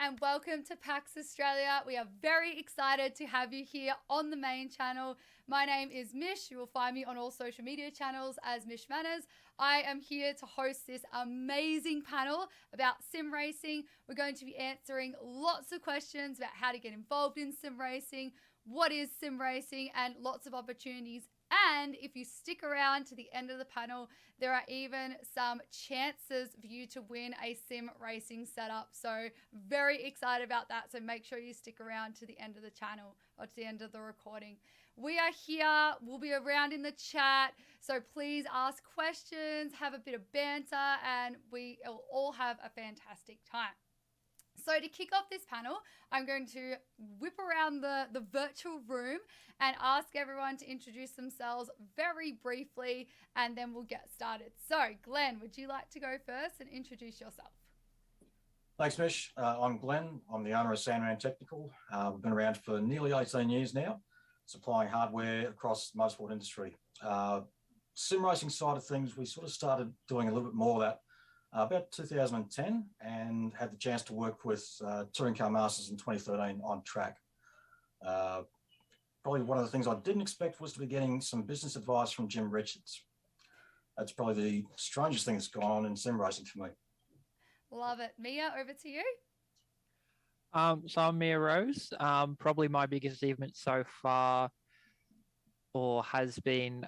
and welcome to PAX Australia. We are very excited to have you here on the main channel. My name is Mish. You will find me on all social media channels as Mish Manners. I am here to host this amazing panel about sim racing. We're going to be answering lots of questions about how to get involved in sim racing, what is sim racing, and lots of opportunities. And if you stick around to the end of the panel, there are even some chances for you to win a sim racing setup. So very excited about that. So make sure you stick around to the end of the channel or to the end of the recording. We are here. We'll be around in the chat. So please ask questions, have a bit of banter, and we will all have a fantastic time. So to kick off this panel, I'm going to whip around the virtual room and ask everyone to introduce themselves very briefly, and then we'll get started. So Glenn, would you like to go first and introduce yourself? Thanks, Mish. I'm Glenn. I'm the owner of Sandman Technical. We've been around for nearly 18 years now, supplying hardware across the motorsport industry. Sim racing side of things, we sort of started doing a little bit more of that about 2010 and had the chance to work with Touring Car Masters in 2013 on track. Probably one of the things I didn't expect was to be getting some business advice from Jim Richards. That's probably the strangest thing that's gone on in sim racing for me. Love it. Mia, over to you. So I'm Mia Rose. Probably my biggest achievement so far, or has been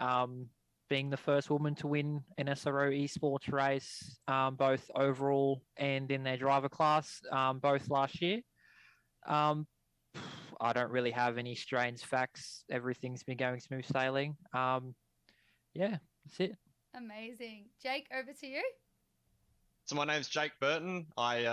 being the first woman to win an SRO Esports race, both overall and in their driver class, both last year. I don't really have any strange facts. Everything's been going smooth sailing. Yeah, that's it. Amazing. Jake, over to you. So my name's Jake Burton. I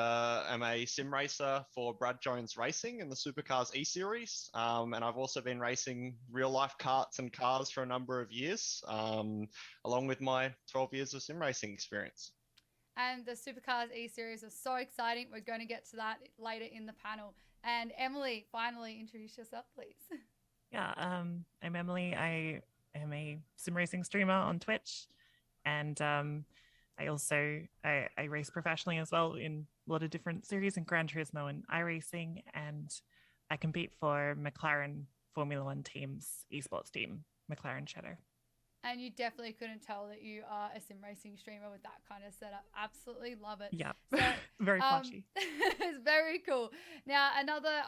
am a sim racer for Brad Jones Racing in the Supercars E-Series. And I've also been racing real-life karts and cars for a number of years, along with my 12 years of sim racing experience. And the Supercars E-Series is so exciting. We're going to get to that later in the panel. And Emily, finally introduce yourself, please. Yeah, I'm Emily. I am a sim racing streamer on Twitch. And I also race professionally as well in a lot of different series in Gran Turismo and iRacing, and I compete for McLaren Formula One team's esports team, McLaren Shadow. And you definitely couldn't tell that you are a sim racing streamer with that kind of setup. Absolutely love it. Yeah, so, very flashy. It's very cool. Now, another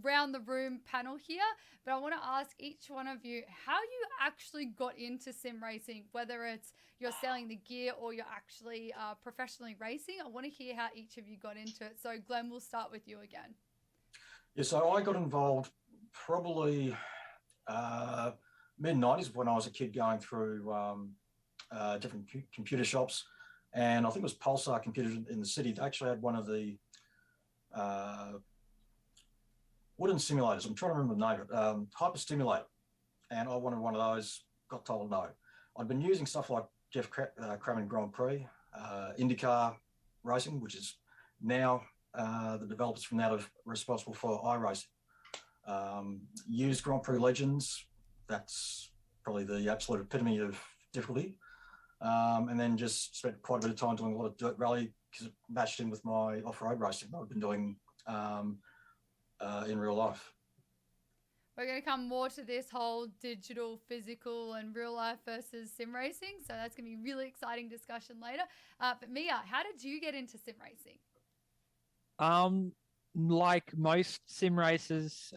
round the room panel here, but I want to ask each one of you how you actually got into sim racing, whether it's you're selling the gear or you're actually professionally racing. I want to hear how each of you got into it. So Glenn, we'll start with you again. Yeah, so I got involved probably mid-90s when I was a kid going through different computer shops. And I think it was Pulsar Computers in the city. They actually had one of the wooden simulators. I'm trying to remember the name of it. Hyper Stimulator. And I wanted one of those, got told no. I'd been using stuff like Jeff Crammond Grand Prix, IndyCar Racing, which is now the developers from that are responsible for iRacing. Used Grand Prix Legends. That's probably the absolute epitome of difficulty. And then just spent quite a bit of time doing a lot of dirt rally because it matched in with my off-road racing that I've been doing in real life. We're going to come more to this whole digital, physical, and real life versus sim racing. So that's going to be a really exciting discussion later. But Mia, how did you get into sim racing? Like most sim racers,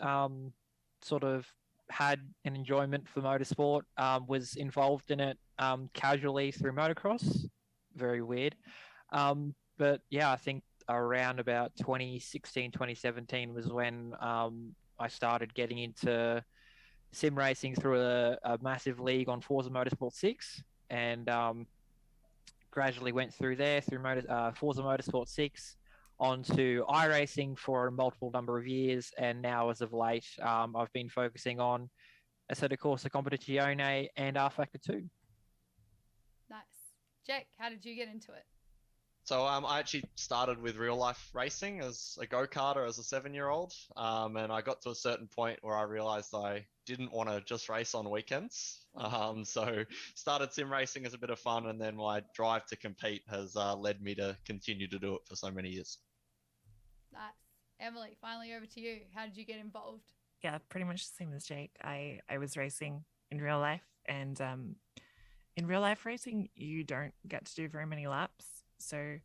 sort of had an enjoyment for motorsport, was involved in it casually through motocross. Very weird. But yeah, I think around about 2016, 2017 was when I started getting into sim racing through a massive league on Forza Motorsport 6, and gradually went through there, through Forza Motorsport 6, onto iRacing for a multiple number of years, and now as of late, I've been focusing on Assetto Corsa Competizione and rFactor 2. Nice. Jake, how did you get into it? So I actually started with real life racing as a go-karter as a 7-year-old. And I got to a certain point where I realized I didn't want to just race on weekends. So started sim racing as a bit of fun, and then my drive to compete has led me to continue to do it for so many years. Nice. Emily, finally over to you. How did you get involved? Yeah, pretty much the same as Jake. I was racing in real life, and in real life racing, you don't get to do very many laps. So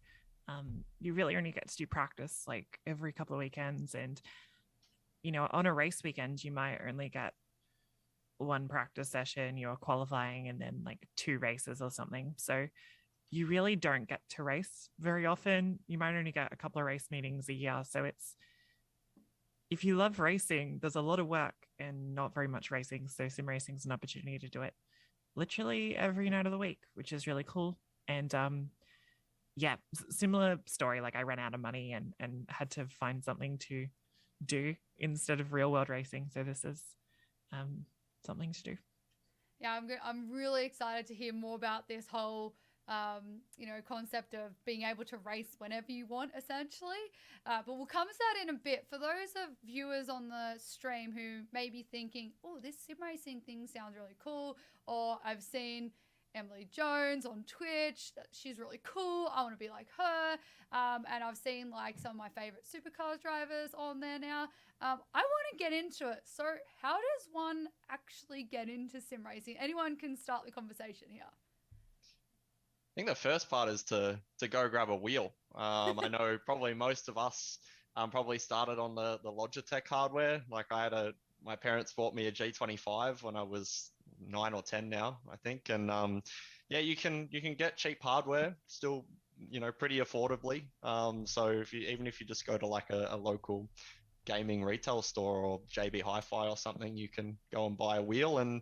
you really only get to do practice like every couple of weekends. And, you know, on a race weekend, you might only get one practice session, you're qualifying, and then like 2 races or something. So you really don't get to race very often. You might only get a couple of race meetings a year. So it's, if you love racing, there's a lot of work and not very much racing. So sim racing is an opportunity to do it literally every night of the week, which is really cool. And yeah, similar story. Like I ran out of money and had to find something to do instead of real world racing. So this is something to do. Yeah, I'm really excited to hear more about this whole concept of being able to race whenever you want, essentially. But we'll come to that in a bit. For those of viewers on the stream who may be thinking, oh, this sim racing thing sounds really cool, or I've seen Emily Jones on Twitch, she's really cool, I want to be like her, and I've seen like some of my favorite supercars drivers on there now. I want to get into it. So how does one actually get into sim racing? Anyone can start the conversation here. I think the first part is to go grab a wheel. I know probably most of us probably started on the Logitech hardware. Like my parents bought me a G25 when I was 9 or 10 now, I think. And yeah, you can get cheap hardware still, pretty affordably. So even if you just go to like a local gaming retail store or JB Hi-Fi or something, you can go and buy a wheel and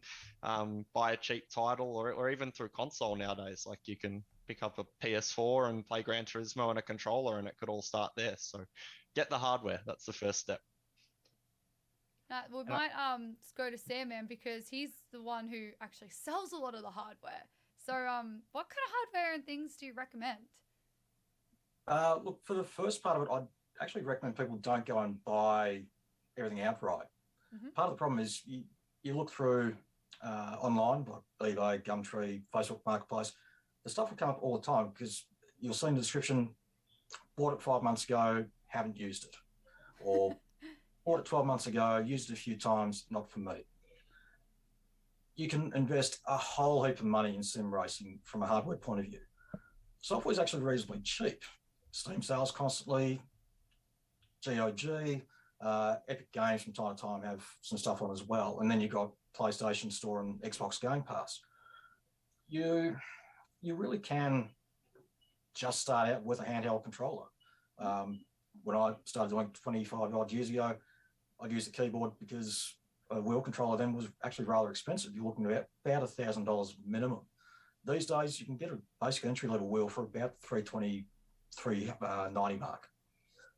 buy a cheap title, or even through console nowadays. Like you can pick up a PS4 and play Gran Turismo and a controller, and it could all start there. So get the hardware. That's the first step. We might go to Sandman because he's the one who actually sells a lot of the hardware. So what kind of hardware and things do you recommend? Look, for the first part of it, I'd actually recommend people don't go and buy everything outright. Mm-hmm. Part of the problem is you look through online, like eBay, Gumtree, Facebook Marketplace, the stuff will come up all the time because you'll see in the description, bought it 5 months ago, haven't used it. Or bought it 12 months ago, used it a few times, not for me. You can invest a whole heap of money in sim racing from a hardware point of view. Software is actually reasonably cheap. Steam sales constantly, GOG, Epic Games from time to time have some stuff on as well. And then you've got PlayStation Store and Xbox Game Pass. You really can just start out with a handheld controller. When I started doing 25 odd years ago, I'd use the keyboard because a wheel controller then was actually rather expensive. You're looking at about $1,000 minimum. These days, you can get a basic entry-level wheel for about $320, $390 mark.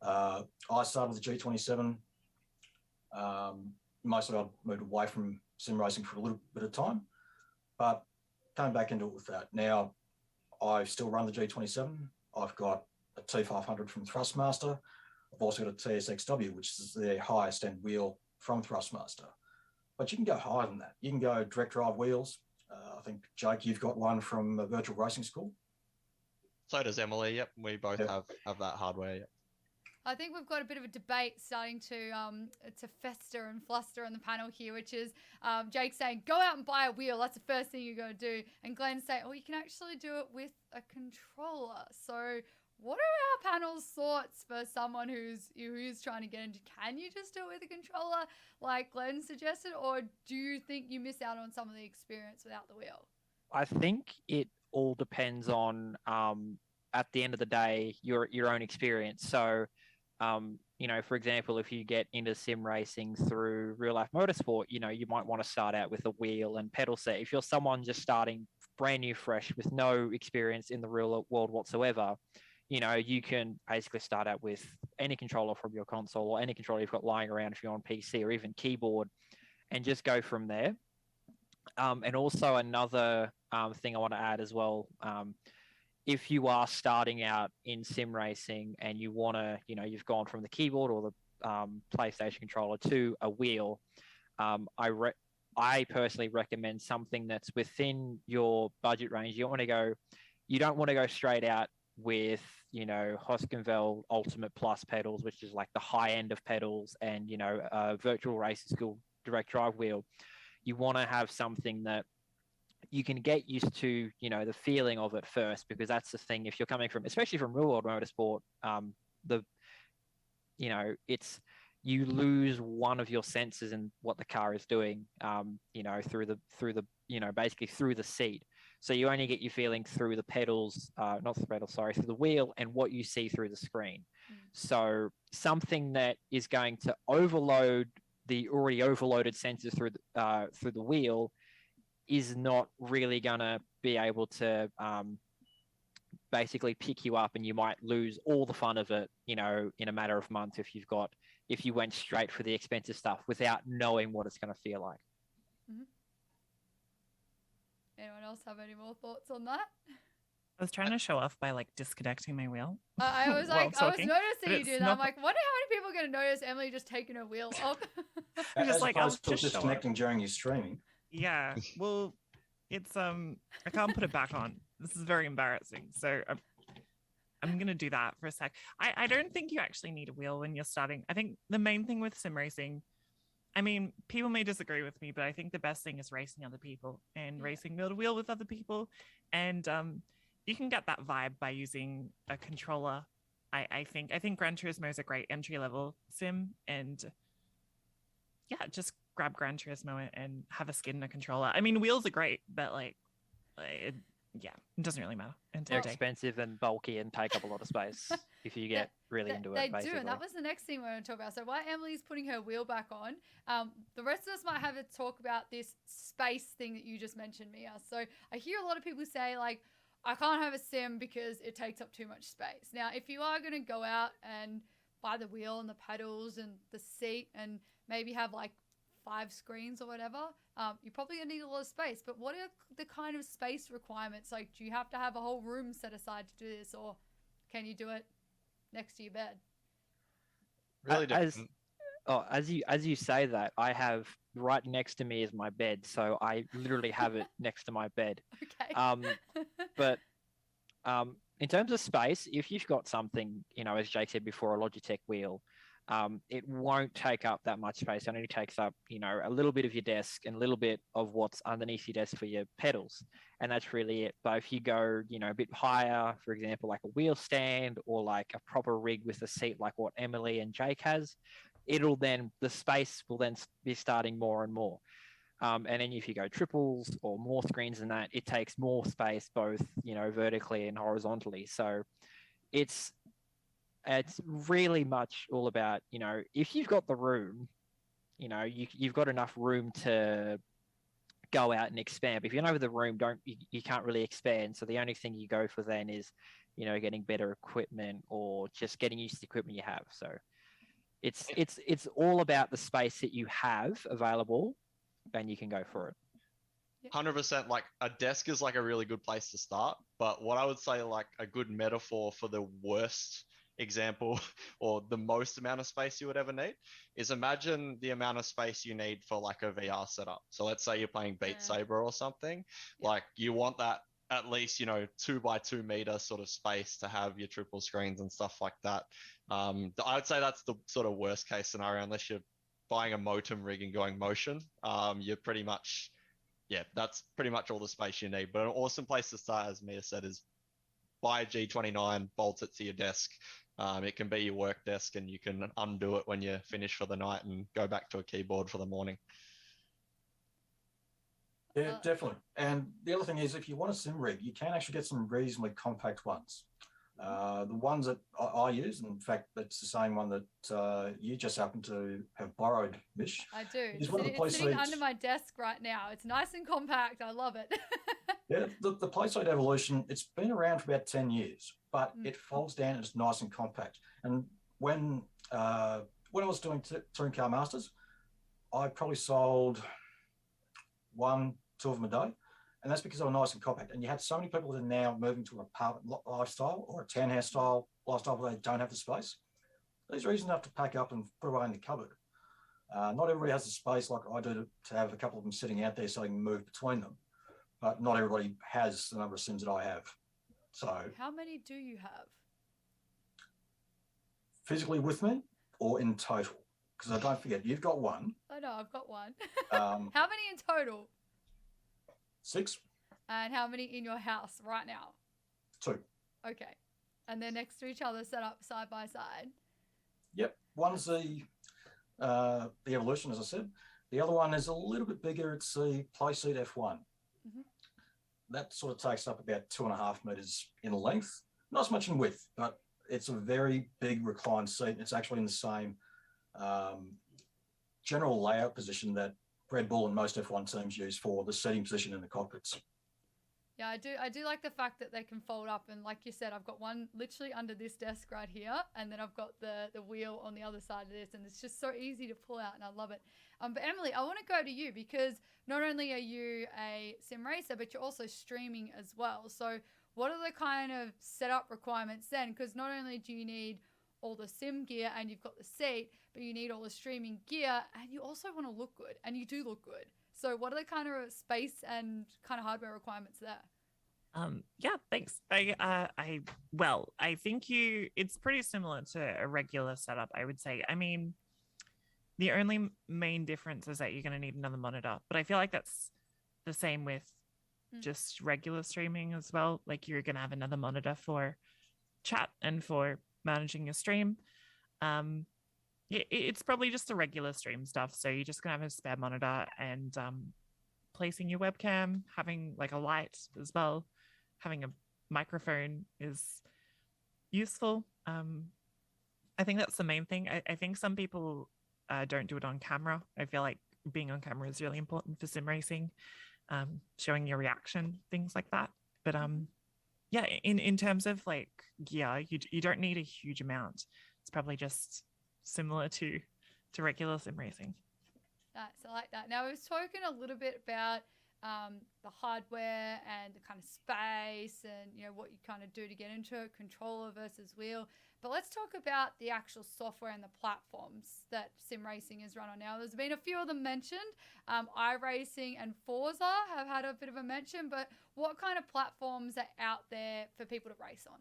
I started with the G27. Mostly I moved away from sim racing for a little bit of time, but came back into it with that. Now, I still run the G27. I've got a T500 from Thrustmaster. I've also got a TSXW, which is their highest end wheel from Thrustmaster. But you can go higher than that. You can go direct drive wheels. I think, Jake, you've got one from a virtual racing school. So does Emily. Yep, we both have that hardware. Yep. I think we've got a bit of a debate starting to fester and fluster on the panel here, which is Jake saying, go out and buy a wheel. That's the first thing you're going to do. And Glenn saying, oh, you can actually do it with a controller. So what are our panel's thoughts for someone who's trying to get into, can you just do it with a controller like Glenn suggested? Or do you think you miss out on some of the experience without the wheel? I think it all depends on, at the end of the day, your own experience. So, for example, if you get into sim racing through real life motorsport, you might want to start out with a wheel and pedal set. If you're someone just starting brand new, fresh, with no experience in the real world whatsoever, you can basically start out with any controller from your console or any controller you've got lying around if you're on PC, or even keyboard, and just go from there. And also another thing I want to add as well, if you are starting out in sim racing and you want to, you've gone from the keyboard or the PlayStation controller to a wheel, I personally recommend something that's within your budget range. You don't want to go straight out with Hoskenveld Ultimate Plus pedals, which is like the high end of pedals, and Virtual Racing School direct drive wheel. You want to have something that you can get used to, the feeling of it first, because that's the thing. If you're coming from, especially from real world motorsport, you lose one of your senses in what the car is doing, through the basically through the seat. So you only get your feeling through the pedals, not the pedals, sorry, through the wheel and what you see through the screen. So something that is going to overload the already overloaded sensors through the wheel is not really going to be able to basically pick you up, and you might lose all the fun of it, in a matter of months if you went straight for the expensive stuff without knowing what it's going to feel like. Mm-hmm. Anyone else have any more thoughts on that? I was trying to show off by disconnecting my wheel. I was like, I was noticing you do that. Not... I'm like, wonder how many people are going to notice Emily just taking her wheel off. As opposed to disconnecting during your streaming. Yeah, well, it's I can't put it back on. This is very embarrassing. So I'm gonna do that for a sec. I don't think you actually need a wheel when you're starting. I think the main thing with sim racing, I mean, people may disagree with me, but I think the best thing is racing other people and racing wheel to wheel with other people. And you can get that vibe by using a controller. I think Gran Turismo is a great entry level sim, and yeah, just grab Gran Turismo and have a skin and a controller. I mean, wheels are great, but it doesn't really matter. They're expensive and bulky and take up a lot of space if you get really into it. They basically. do, and that was the next thing we're going to talk about. So while Emily's putting her wheel back on, the rest of us might have a talk about this space thing that you just mentioned, Mia. So I hear a lot of people say, I can't have a sim because it takes up too much space. Now, if you are going to go out and buy the wheel and the pedals and the seat and maybe have 5 screens or whatever, you're probably going to need a lot of space. But what are the kind of space requirements? Do you have to have a whole room set aside to do this, or can you do it next to your bed? Really different. As you say that, I have right next to me is my bed, so I literally have it next to my bed. Okay. But in terms of space, if you've got something, as Jake said before, a Logitech wheel, it won't take up that much space. It only takes up, a little bit of your desk and a little bit of what's underneath your desk for your pedals. And that's really it. But if you go, a bit higher, for example, like a wheel stand or a proper rig with a seat like what Emily and Jake has, the space will then be starting more and more. And then if you go triples or more screens than that, it takes more space, both, vertically and horizontally. So it's really much all about, if you've got the room, you've got enough room to go out and expand. But if you don't have the room, you can't really expand. So the only thing you go for then is, getting better equipment or just getting used to the equipment you have. So it's all about the space that you have available, and you can go for it. 100%. A desk is a really good place to start. But what I would say, a good metaphor for the worst example or the most amount of space you would ever need is imagine the amount of space you need for a VR setup. So let's say you're playing Beat Saber or something. You want that at least 2x2 meter sort of space to have your triple screens and stuff like that. I would say that's the sort of worst case scenario, unless you're buying a Motum rig and going motion. You're pretty much, that's pretty much all the space you need. But an awesome place to start, as Mia said, is buy a G29, bolt it to your desk. It can be your work desk, and you can undo it when you're finished for the night and go back to a keyboard for the morning. Yeah, definitely. And the other thing is, if you want a sim rig, you can actually get some reasonably compact ones. The ones that I use, in fact, that's the same one that you just happen to have borrowed, Mish. I do. It's sitting under my desk right now. It's nice and compact. I love it. Yeah, the PlayStation Evolution, it's been around for about 10 years, but it folds down and it's nice and compact. And when I was doing Touring Car Masters, I probably sold 1-2 of them a day. And that's because they were nice and compact. And you had so many people that are now moving to an apartment lifestyle or a townhouse style lifestyle where they don't have the space. There's reason enough to pack up and put away in the cupboard. Not everybody has the space like I do to have a couple of them sitting out there so they can move between them. But not everybody has the number of Sims that I have. So how many do you have? physically with me or in total? Because I don't forget, you've got one. I know, I've got one. Um, How many in total? 6, And how many in your house right now? 2. Okay. And they're next to each other, set up side by side. Yep. One's the Evolution, as I said. The other one is a little bit bigger. It's the Playseat F1. Mhm. That sort of takes up about 2.5 meters in length. Not as much in width, but it's a very big reclined seat. It's actually in the same general layout position that Red Bull and most F1 teams use for the seating position in the cockpits. Yeah, I do like the fact that they can fold up, and like you said, I've got one literally under this desk right here, and then I've got the wheel on the other side of this, and it's just so easy to pull out, and I love it. But Emily, I want to go to you because not only are you a sim racer, but you're also streaming as well. So what are the kind of setup requirements then? Because not only do you need all the sim gear and you've got the seat, but you need all the streaming gear, and you also want to look good, and you do look good. So what are the kind of space and kind of hardware requirements there? Yeah, thanks. I think it's pretty similar to a regular setup, I would say. I mean, the only main difference is that you're going to need another monitor, but I feel like that's the same with just regular streaming as well. Like you're going to have another monitor for chat and for managing your stream. It's probably just the regular stream stuff. So you're just going to have a spare monitor and placing your webcam, having like a light as well, having a microphone is useful. I think that's the main thing. I think some people don't do it on camera. I feel like being on camera is really important for sim racing, showing your reaction, things like that. But yeah, in terms of like gear, you don't need a huge amount. It's probably just similar to regular sim racing. Nice, I like that. Now we've spoken a little bit about the hardware and the kind of space and what you kind of do to get into it, controller versus wheel. But let's talk about the actual software and the platforms that sim racing is run on now. There's been a few of them mentioned. iRacing and Forza have had a bit of a mention, but what kind of platforms are out there for people to race on?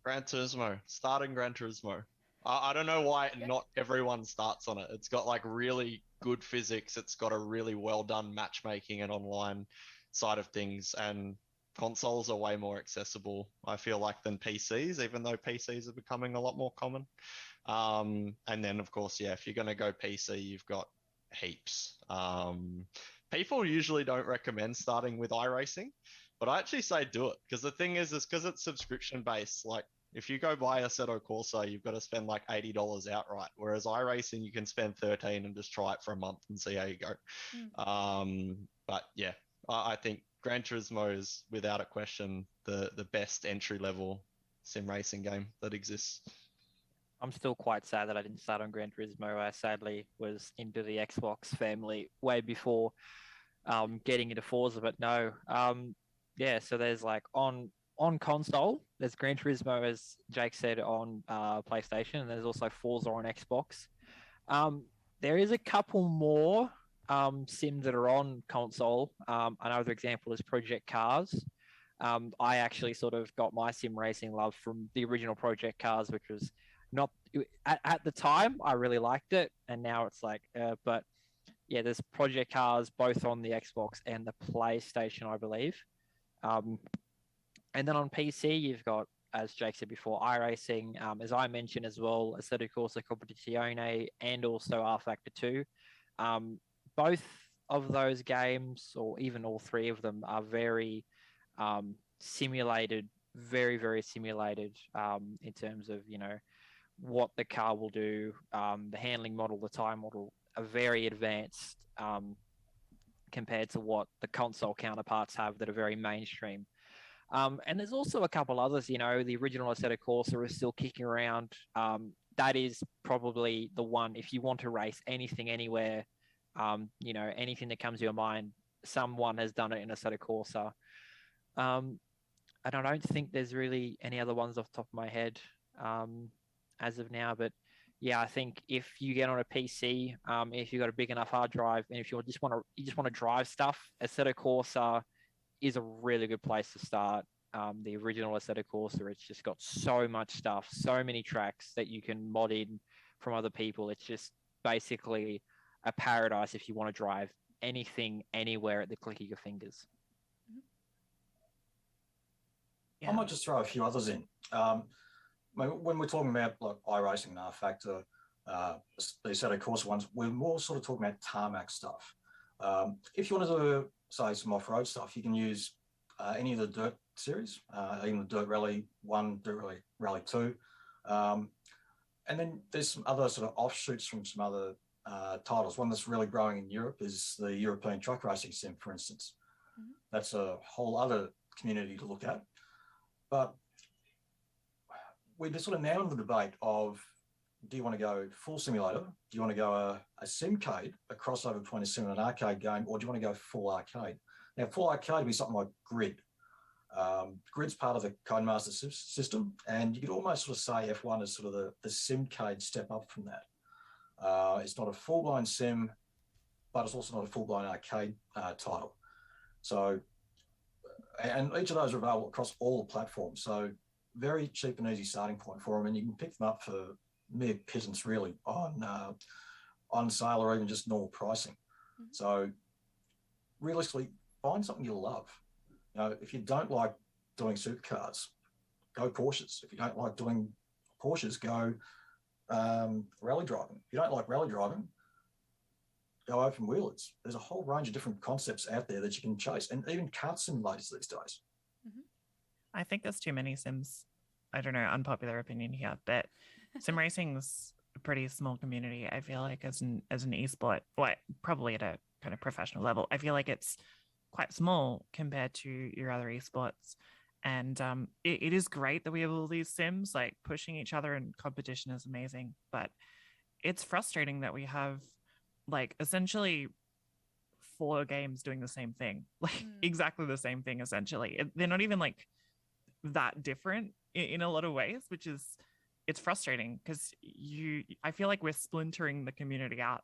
Gran Turismo, starting Gran Turismo. I don't know why not everyone starts on it. It's got like really good physics. It's got a really well done matchmaking and online side of things. And consoles are way more accessible, I feel like, than PCs, even though PCs are becoming a lot more common. And then, of course, yeah, if you're going to go PC, you've got heaps. People usually don't recommend starting with iRacing, but I actually say do it because the thing is because it's subscription based. Like, if you go buy Assetto Corsa, you've got to spend like $80 outright. Whereas iRacing, you can spend $13 and just try it for a month and see how you go. But yeah, I think Gran Turismo is without a question the best entry level sim racing game that exists. I'm still quite sad that I didn't start on Gran Turismo. I sadly was into the Xbox family way before getting into Forza, but no. Yeah, so there's like on console, there's Gran Turismo, as Jake said, on PlayStation, and there's also Forza on Xbox. There is a couple more sims that are on console. Another example is Project Cars. I actually sort of got my sim racing love from the original Project Cars, which was not at the time I really liked it, and now it's like, but yeah, there's Project Cars both on the Xbox and the PlayStation, I believe. And then on PC, you've got, as Jake said before, iRacing, as I mentioned as well, Assetto Corsa Competizione, and also rFactor 2. Both of those games, or even all three of them, are very simulated, very, very simulated in terms of, what the car will do, the handling model, the time model, are very advanced compared to what the console counterparts have that are very mainstream. And there's also a couple others, the original Assetto Corsa is still kicking around. That is probably the one, if you want to race anything, anywhere, anything that comes to your mind, someone has done it in Assetto Corsa. And I don't think there's really any other ones off the top of my head as of now, but yeah, I think if you get on a PC, if you've got a big enough hard drive, and if you just want to drive stuff, Assetto Corsa is a really good place to start. the original Assetto Corsa, it's just got so much stuff, so many tracks that you can mod in from other people. It's just basically a paradise if you want to drive anything, anywhere at the click of your fingers. I might just throw a few others in. When we're talking about like iRacing and rFactor, the Assetto Corsa ones, we're more sort of talking about tarmac stuff. If you want to do, say, some off-road stuff, you can use any of the dirt series, even the Dirt Rally 1, Dirt Rally 2. And then there's some other sort of offshoots from some other titles. One that's really growing in Europe is the European Truck Racing Sim, for instance. That's a whole other community to look at. But we're just sort of now in the debate of, do you want to go full simulator? Do you want to go a simcade, a crossover between a sim and an arcade game, or do you want to go full arcade? Now, full arcade would be something like Grid. Grid's part of the Codemaster system, and you could almost sort of say F1 is sort of the simcade step up from that. It's not a full-blown sim, but it's also not a full-blown arcade title. So, and each of those are available across all the platforms. So very cheap and easy starting point for them, and you can pick them up for mere pittance really on sale or even just normal pricing. So realistically, find something you love. You know, if you don't like doing supercars, go Porsches. If you don't like doing Porsches, go rally driving. If you don't like rally driving, go open wheelers. There's a whole range of different concepts out there that you can chase, and even kart simulators these days. I think there's too many sims. I don't know, unpopular opinion here, but sim racing's a pretty small community. I feel like as an esport, well, probably at a kind of professional level, I feel like it's quite small compared to your other esports. And it is great that we have all these sims, like pushing each other, and competition is amazing. But it's frustrating that we have like essentially 4 games doing the same thing, like exactly the same thing. Essentially, they're not even like that different in a lot of ways, which is, it's frustrating because I feel like we're splintering the community out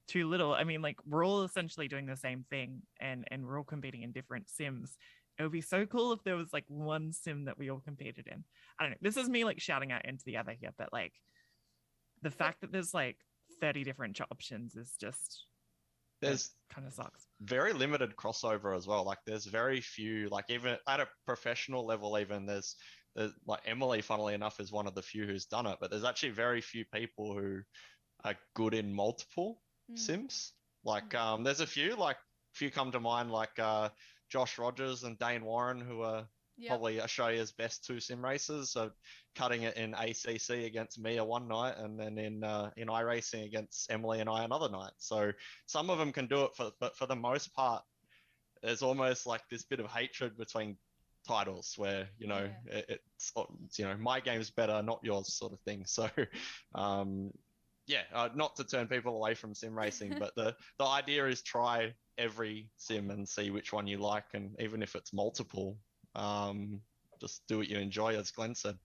too little. I mean, like, we're all essentially doing the same thing, and we're all competing in different sims. It would be so cool if there was like one sim that we all competed in. I don't know. This is me like shouting out into the other here, but like the fact that there's like 30 different options is just, there's kind of sucks. Very limited crossover as well. Like there's very few, like even at a professional level, even there's like Emily, funnily enough, is one of the few who's done it, but there's actually very few people who are good in multiple sims. Like there's a few come to mind, like Josh Rogers and Dane Warren, who are probably Australia's best 2 sim racers. So cutting it in ACC against Mia one night, and then in iRacing against Emily and I another night. So some of them can do it, but for the most part, there's almost like this bit of hatred between titles where, you know, it's you know, my game's better, not yours, sort of thing. So not to turn people away from sim racing, but the idea is try every sim and see which one you like, and even if it's multiple, just do what you enjoy, as Glenn said.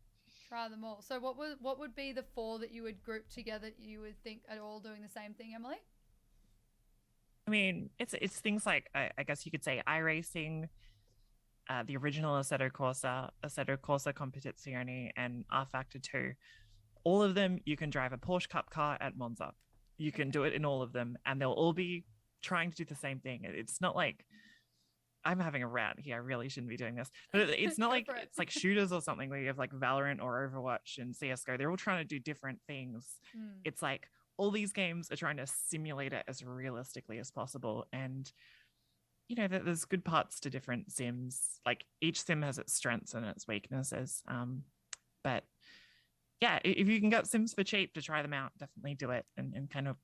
Try them all. So what would be the 4 that you would group together, you would think are all doing the same thing, Emily? I mean, it's things like, I guess you could say iRacing, the original Assetto Corsa Competizione, and rFactor 2. All of them, you can drive a Porsche Cup car at Monza. You can do it in all of them, and they'll all be trying to do the same thing. It's not like, I'm having a rant here, I really shouldn't be doing this, but it's not like it's like shooters or something where you have like Valorant or Overwatch and CSGO. They're all trying to do different things. It's like all these games are trying to simulate it as realistically as possible. And you know, there's good parts to different sims. Like each sim has its strengths and its weaknesses. But yeah, if you can get sims for cheap to try them out, definitely do it, and kind of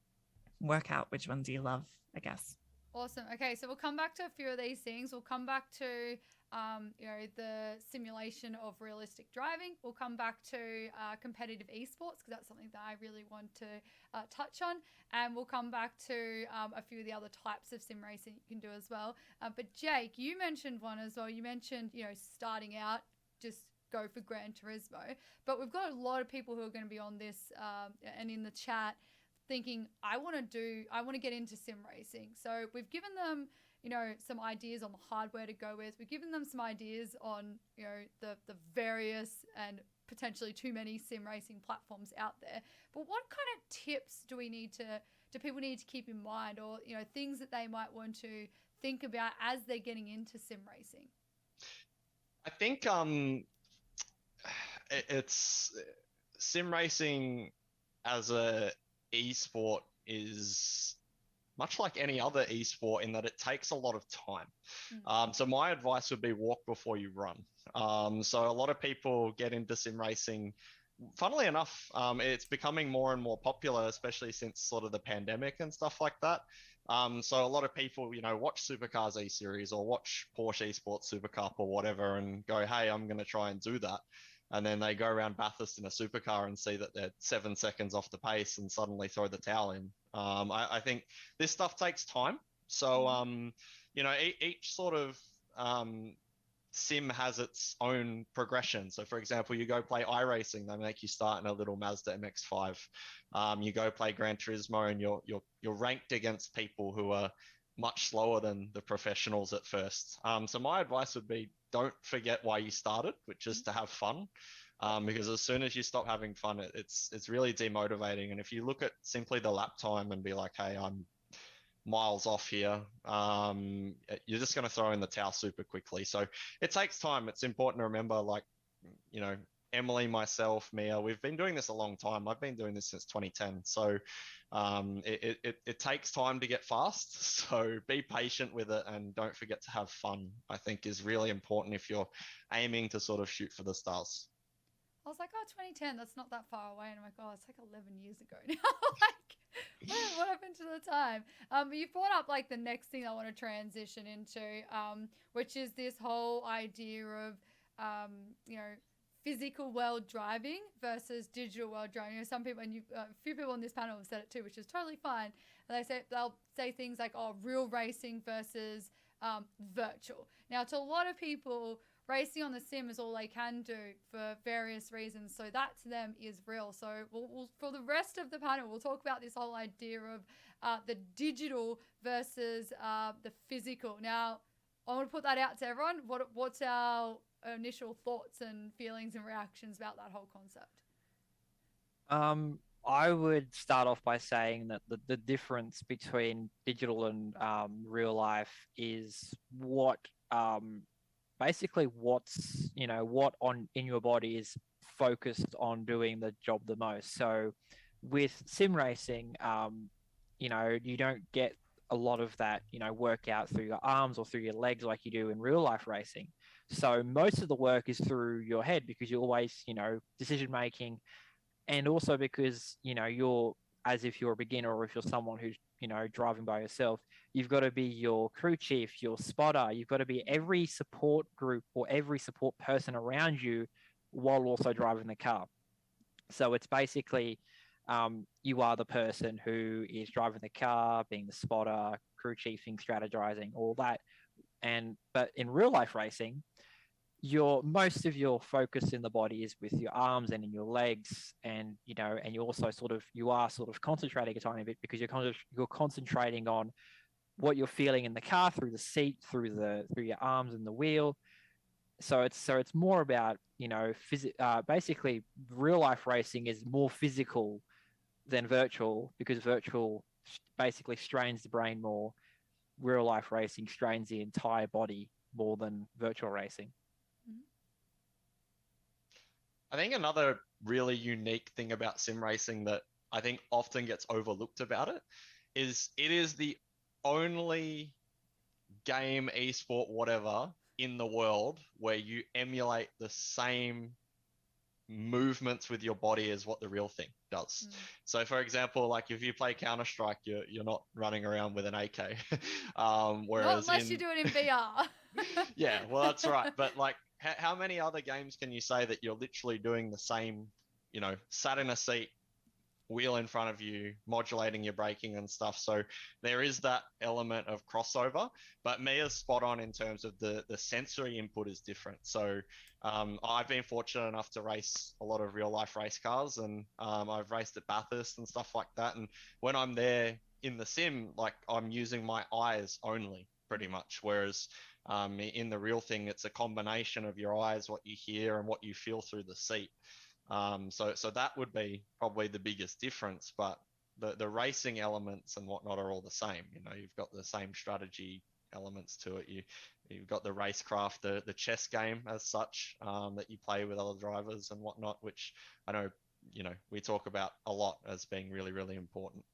work out which ones you love, I guess. Awesome. Okay, so we'll come back to a few of these things. We'll come back to, you know, the simulation of realistic driving. We'll come back to competitive esports, because that's something that I really want to touch on. And we'll come back to a few of the other types of sim racing you can do as well. But Jake, you mentioned one as well. You mentioned, you know, starting out, just go for Gran Turismo. But we've got a lot of people who are going to be on this and in the chat thinking, I want to get into sim racing. So we've given them, some ideas on the hardware to go with. We've given them some ideas on, the various and potentially too many sim racing platforms out there. But what kind of tips do people need to keep in mind, or, things that they might want to think about as they're getting into sim racing? I think it's sim racing as a esport is much like any other esport in that it takes a lot of time. So my advice would be walk before you run. So a lot of people get into sim racing. Funnily enough, it's becoming more and more popular, especially since sort of the pandemic and stuff like that. So a lot of people, watch Supercars E-Series or watch Porsche Esports Super Cup or whatever and go, hey, I'm going to try and do that. And then they go around Bathurst in a supercar and see that they're 7 seconds off the pace and suddenly throw the towel in. I think this stuff takes time. So, each sort of sim has its own progression. So, for example, you go play iRacing, they make you start in a little Mazda MX-5. You go play Gran Turismo, and you're ranked against people who are much slower than the professionals at first. So my advice would be, don't forget why you started, which is to have fun. Because as soon as you stop having fun, it's really demotivating. And if you look at simply the lap time and be like, hey, I'm miles off here, you're just going to throw in the towel super quickly. So it takes time. It's important to remember, Emily, myself, Mia, we've been doing this a long time. I've been doing this since 2010. So it takes time to get fast. So be patient with it and don't forget to have fun, I think is really important if you're aiming to sort of shoot for the stars. I was like, 2010, that's not that far away. And I'm like, it's like 11 years ago now. What happened to the time? You brought up the next thing I want to transition into, which is this whole idea of, physical world driving versus digital world driving. Some people, and a few people on this panel have said it too, which is totally fine. And they'll say things like, real racing versus virtual. Now, to a lot of people, racing on the sim is all they can do for various reasons. So that to them is real. So we'll for the rest of the panel, we'll talk about this whole idea of the digital versus the physical. Now, I want to put that out to everyone. What's our initial thoughts and feelings and reactions about that whole concept? I would start off by saying that the difference between digital and real life is what basically what's what in your body is focused on doing the job the most. So with sim racing, you don't get a lot of that workout through your arms or through your legs like you do in real life racing. So most of the work is through your head, because you're always decision making, and also because you're, as if you're a beginner or if you're someone who's driving by yourself, you've got to be your crew chief, your spotter. You've got to be every support group or every support person around you while also driving the car. So it's basically you are the person who is driving the car, being the spotter, crew chiefing, strategizing, all that. But in real life racing, most of your focus in the body is with your arms and in your legs, and you also you are concentrating a tiny bit, because you're concentrating on what you're feeling in the car through the seat, through your arms and the wheel. So it's more about basically real life racing is more physical than virtual, because virtual basically strains the brain more. Real life racing strains the entire body more than virtual racing. I think another really unique thing about sim racing that I think often gets overlooked about it is the only game, esport, whatever, in the world where you emulate the same movements with your body as what the real thing does. So for example, if you play Counter-Strike, you're not running around with an AK. Whereas not unless you do it in VR. Yeah, well, that's right. But how many other games can you say that you're literally doing the same, sat in a seat, wheel in front of you, modulating your braking and stuff? So there is that element of crossover, but Mia's spot on in terms of the sensory input is different. So I've been fortunate enough to race a lot of real life race cars, and I've raced at Bathurst and stuff like that. And when I'm there in the sim, I'm using my eyes only. pretty much. Whereas in the real thing, it's a combination of your eyes, what you hear, and what you feel through the seat. So that would be probably the biggest difference. But the racing elements and whatnot are all the same. You know, you've got the same strategy elements to it. You've got the racecraft, the chess game as such, that you play with other drivers and whatnot, which I know, you know, we talk about a lot as being really, really important.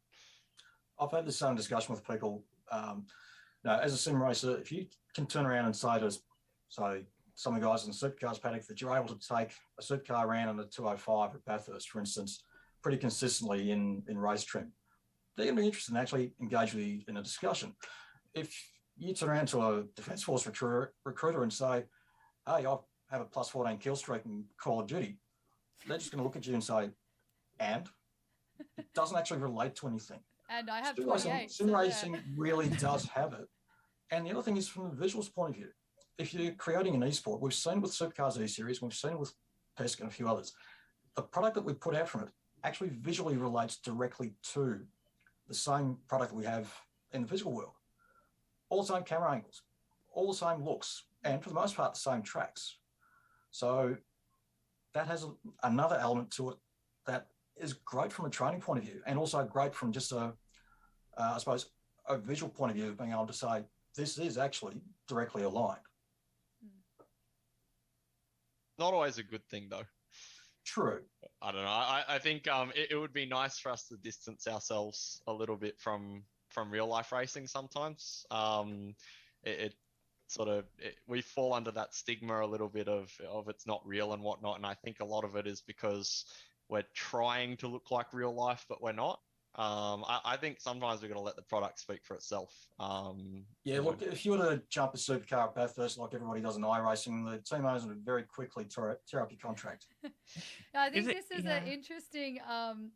I've had the same discussion with people. Now, as a sim racer, if you can turn around and say to, say, some of the guys in the supercars paddock that you're able to take a supercar around in a 205 at Bathurst, for instance, pretty consistently in race trim, they're going to be interested in actually engage with you in a discussion. If you turn around to a Defence Force recruiter and say, hey, I have a plus 14 kill streak in Call of Duty, they're just going to look at you and say, and? It doesn't actually relate to anything. And I have 28. Sim racing really does have it. And the other thing is from the visuals point of view, if you're creating an esport, we've seen with Supercars E-Series, we've seen it with PESC and a few others, the product that we put out from it actually visually relates directly to the same product that we have in the physical world. All the same camera angles, all the same looks, and for the most part, the same tracks. So that has another element to it that is great from a training point of view, and also great from just I suppose, a visual point of view of being able to say, this is actually directly aligned. Not always a good thing, though. True. I don't know. I think it would be nice for us to distance ourselves a little bit from real life racing sometimes. We fall under that stigma a little bit of it's not real and whatnot. And I think a lot of it is because we're trying to look like real life, but we're not. I think sometimes we've got to let the product speak for itself. Look, if you were to jump a supercar at Bathurst like everybody does in iRacing, the team owners would very quickly tear up your contract. I think this is an interesting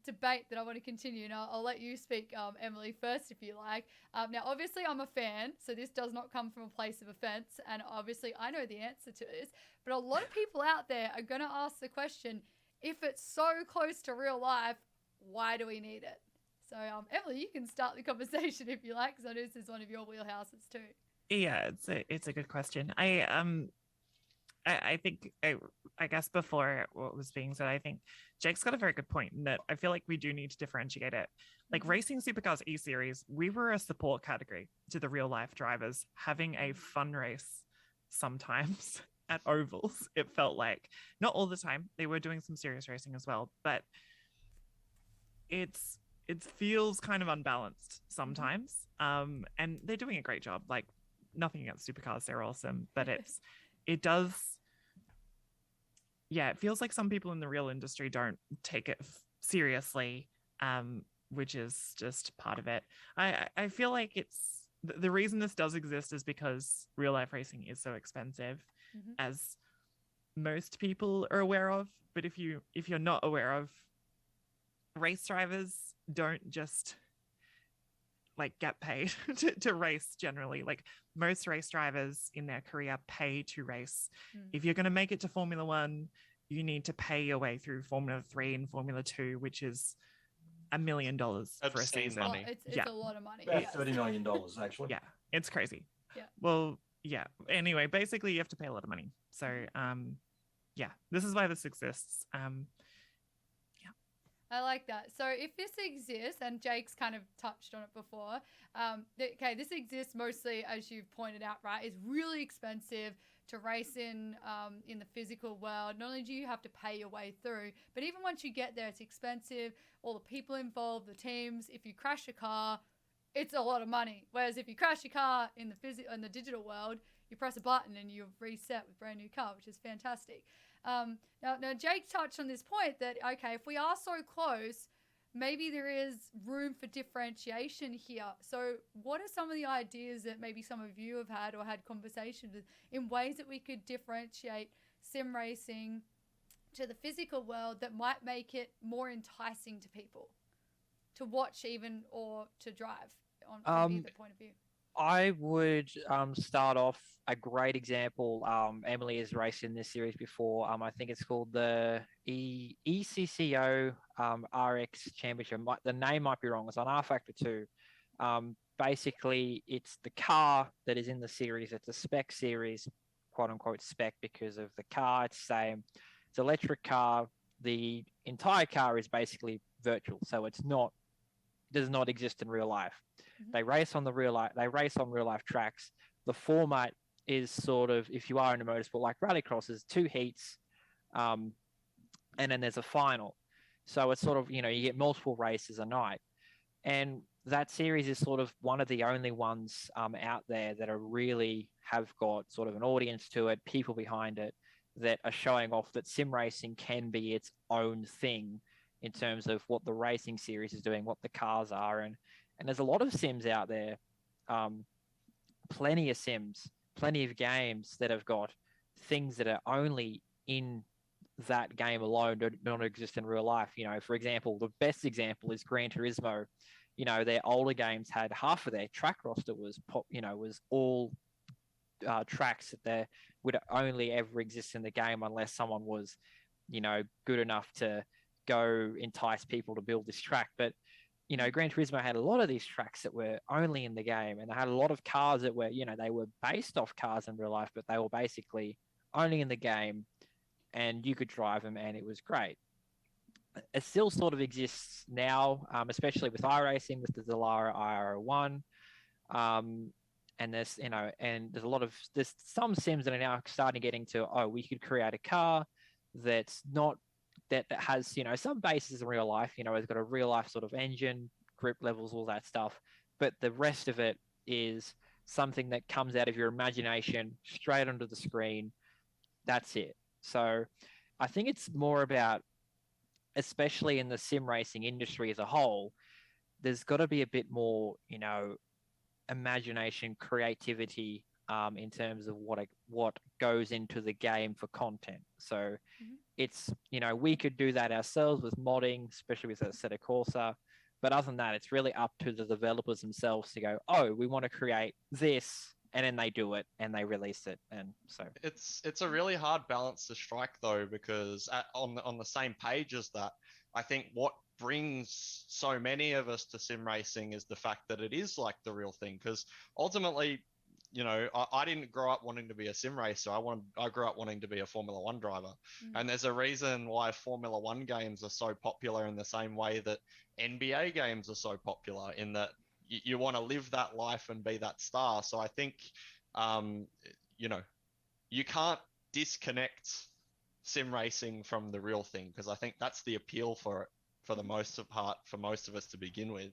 debate that I want to continue. And I'll let you speak, Emily, first if you like. Now, obviously, I'm a fan, so this does not come from a place of offense. And obviously, I know the answer to this. But a lot of people out there are going to ask the question, if it's so close to real life, why do we need it? So, Emily, you can start the conversation if you like, because I know this is one of your wheelhouses too. Yeah, it's a good question. I think I guess before what was being said, I think Jake's got a very good point in that I feel like we do need to differentiate it. Like racing Supercars E-Series, we were a support category to the real life drivers, having a fun race sometimes at ovals. It felt like, not all the time, they were doing some serious racing as well, but it feels kind of unbalanced sometimes. And they're doing a great job. Like, nothing against supercars, they're awesome, but it does, it feels like some people in the real industry don't take it seriously, which is just part of it. I feel like it's the reason this does exist is because real life racing is so expensive, as most people are aware of. But if you're not aware of, race drivers don't just like get paid to race generally. Like, most race drivers in their career pay to race. If you're going to make it to Formula One, you need to pay your way through Formula 3 and Formula 2, which is $1 million for a season. Money. It's a lot of money. About $30 million, actually. Yeah, it's crazy. Yeah. Well, yeah. Anyway, basically, you have to pay a lot of money. So, this is why this exists. I like that. So if this exists, and Jake's kind of touched on it before, this exists mostly, as you've pointed out, right, is really expensive to race in the physical world. Not only do you have to pay your way through, but even once you get there, it's expensive. All the people involved, the teams. If you crash a car, it's a lot of money. Whereas if you crash your car in the digital world, you press a button and you're reset with a brand new car, which is fantastic. Now, Jake touched on this point that, okay, if we are so close, maybe there is room for differentiation here. So what are some of the ideas that maybe some of you have had or had conversations with in ways that we could differentiate sim racing to the physical world that might make it more enticing to people to watch even or to drive from either point of view? I would start off a great example. Emily has raced in this series before. I think it's called the ECCO RX Championship. The name might be wrong. It's on rFactor 2. Basically, it's the car that is in the series. It's a spec series, quote unquote spec, because of the car. It's the same. It's an electric car. The entire car is basically virtual, so does not exist in real life. Mhm. They race on real life tracks. The format is sort of, if you are in a motorsport like rallycross, there's 2 heats, and then there's a final. So it's sort of, you get multiple races a night. And that series is sort of one of the only ones out there that are really have got sort of an audience to it, people behind it, that are showing off that sim racing can be its own thing in terms of what the racing series is doing, what the cars are. And there's a lot of sims out there, plenty of sims, plenty of games that have got things that are only in that game alone, don't exist in real life. For example, the best example is Gran Turismo. Their older games had half of their track roster was all tracks that would only ever exist in the game unless someone was, good enough to go entice people to build this track. But Gran Turismo had a lot of these tracks that were only in the game, and they had a lot of cars that were, they were based off cars in real life, but they were basically only in the game, and you could drive them, and it was great. It still sort of exists now, especially with iRacing, with the Zalara IR01. And there's, and there's some sims that are now starting to get into, we could create a car that's not, that has, some bases in real life, it's got a real life sort of engine, grip levels, all that stuff. But the rest of it is something that comes out of your imagination straight onto the screen. That's it. So I think it's more about, especially in the sim racing industry as a whole, there's got to be a bit more, imagination, creativity, in terms of what goes into the game for content. So it's, we could do that ourselves with modding, especially with Assetto Corsa. But other than that, it's really up to the developers themselves to go, we want to create this, and then they do it and they release it. And so it's a really hard balance to strike, though, because on the same page as that, I think what brings so many of us to sim racing is the fact that it is like the real thing. Because ultimately, I didn't grow up wanting to be a sim racer. I grew up wanting to be a Formula One driver. And there's a reason why Formula One games are so popular, in the same way that NBA games are so popular, in that you want to live that life and be that star. So I think, you can't disconnect sim racing from the real thing, because I think that's the appeal for it, for the most part, for most of us to begin with.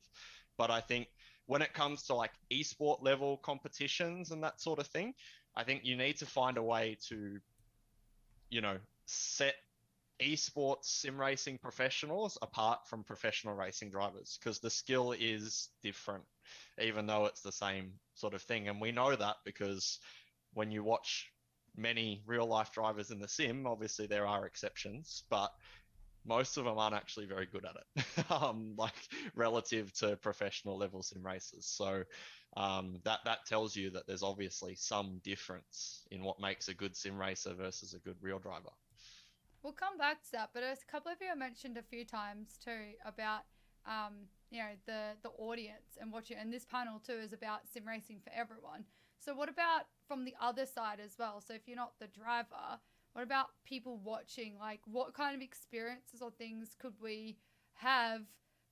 But I think when it comes to like esport level competitions and that sort of thing, I think you need to find a way to, set esports sim racing professionals apart from professional racing drivers, because the skill is different, even though it's the same sort of thing. And we know that because when you watch many real life drivers in the sim, obviously there are exceptions, but most of them aren't actually very good at it, like relative to professional level sim racers. So that tells you that there's obviously some difference in what makes a good sim racer versus a good real driver. We'll come back to that, but a couple of you have mentioned a few times too about the audience and watching, and this panel too is about sim racing for everyone. So what about from the other side as well? So if you're not the driver, what about people watching? Like, what kind of experiences or things could we have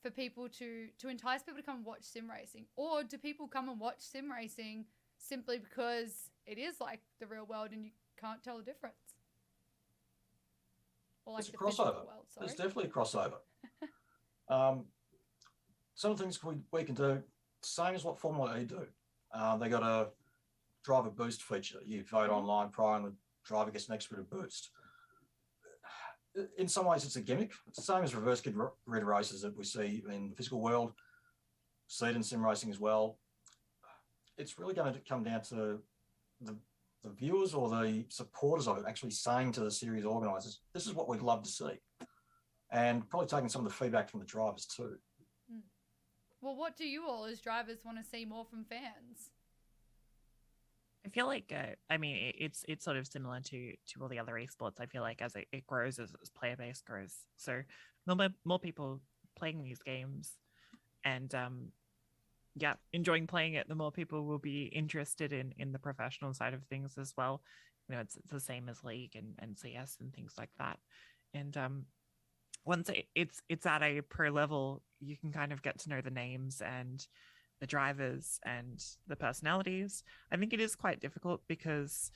for people to entice people to come and watch sim racing? Or do people come and watch sim racing simply because it is like the real world and you can't tell the difference? Or like It's a crossover. World, There's definitely a crossover. Some things we can do, same as what Formula E do. They got a driver boost feature. You vote online prior and the driver gets an extra bit of boost. In some ways, it's a gimmick. It's the same as reverse grid races that we see in the physical world, see it in sim racing as well. It's really going to come down to the viewers or the supporters of it actually saying to the series organisers, this is what we'd love to see. And probably taking some of the feedback from the drivers too. Well, what do you all as drivers want to see more from fans? I feel like, it's sort of similar to all the other esports. I feel like as it grows, as player base grows, so more people playing these games, and enjoying playing it, the more people will be interested in the professional side of things as well. You know, it's the same as League and CS and things like that. And once it's at a pro level, you can kind of get to know the names and the drivers and the personalities. I think it is quite difficult because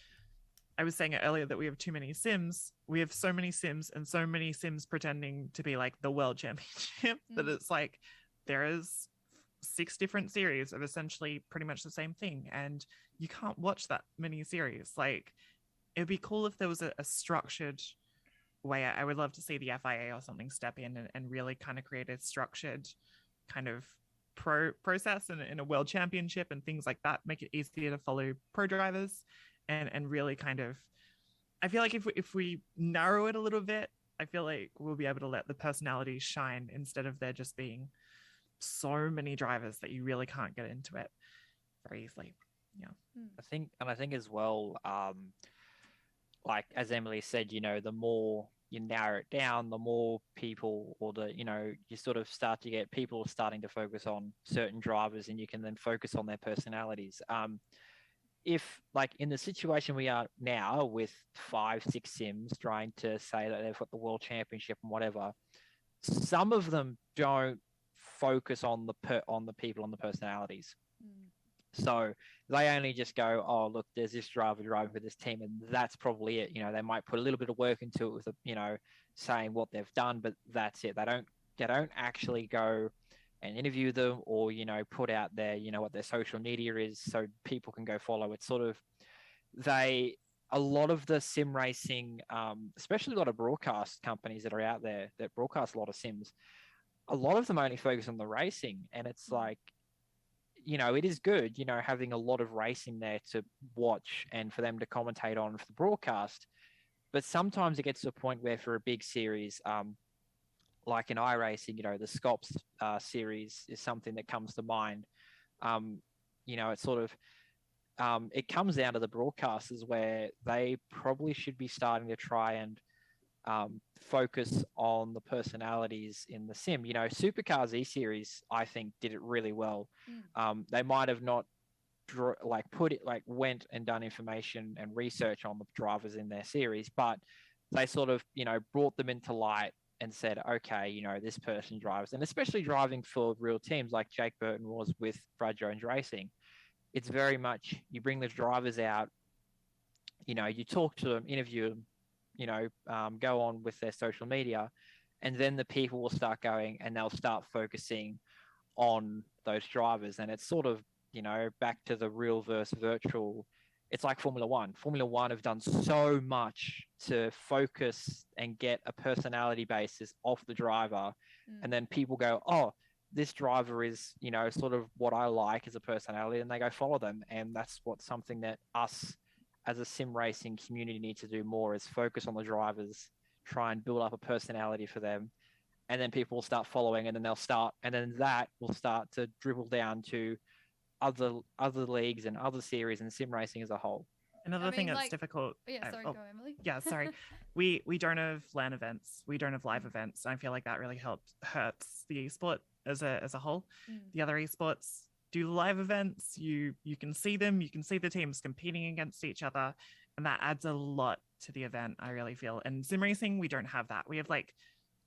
I was saying earlier that we have too many sims. We have so many sims and so many sims pretending to be like the world championship that it's like there is 6 different series of essentially pretty much the same thing, and you can't watch that many series. Like, it'd be cool if there was a structured way. I would love to see the FIA or something step in and really kind of create a structured kind of process in a world championship and things like that, make it easier to follow pro drivers and really kind of, I feel like if we narrow it a little bit, I feel like we'll be able to let the personalities shine instead of there just being so many drivers that you really can't get into it very easily. Yeah. I think as well, like as Emily said, you know, the more you narrow it down, the more people, or the, you know, you sort of start to get people starting to focus on certain drivers, and you can then focus on their personalities. If, like, in the situation we are now with 5-6 sims trying to say that they've got the world championship and whatever, some of them don't focus on the people, on the personalities. So they only just go, oh, look, there's this driver driving for this team, and that's probably it. You know, they might put a little bit of work into it with, you know, saying what they've done, but that's it. They don't actually go and interview them, or, you know, put out their, you know, what their social media is so people can go follow. It's sort of, a lot of the sim racing, especially a lot of broadcast companies that are out there that broadcast a lot of sims, a lot of them only focus on the racing. And it's like, you know, it is good, you know, having a lot of racing there to watch and for them to commentate on for the broadcast. But sometimes it gets to a point where for a big series, like in iRacing, you know, the Scops series is something that comes to mind. You know, it's sort of, it comes down to the broadcasters where they probably should be starting to try and focus on the personalities in the sim. You know, Supercars E-Series, I think, did it really well. They might have not went and done information and research on the drivers in their series, but they sort of, you know, brought them into light and said, okay, you know, this person drives, and especially driving for real teams like Jake Burton was with Brad Jones Racing. It's very much, you bring the drivers out, you know, you talk to them, interview them, you know, go on with their social media, and then the people will start going and they'll start focusing on those drivers. And it's sort of, you know, back to the real versus virtual. It's like Formula One. Formula One have done so much to focus and get a personality basis off the driver. And then people go, oh, this driver is, you know, sort of what I like as a personality, and they go follow them. And that's what something that us as a sim racing community need to do more, is focus on the drivers, try and build up a personality for them. And then people will start following, and then that will start to dribble down to other leagues and other series and sim racing as a whole. Another thing that's difficult. Yeah, sorry, go Emily. Yeah, sorry. We don't have LAN events. We don't have live events. I feel like that really hurts the esport as a whole. The other esports do live events. You can see them. You can see the teams competing against each other, and that adds a lot to the event, I really feel. And sim racing, we don't have that. We have like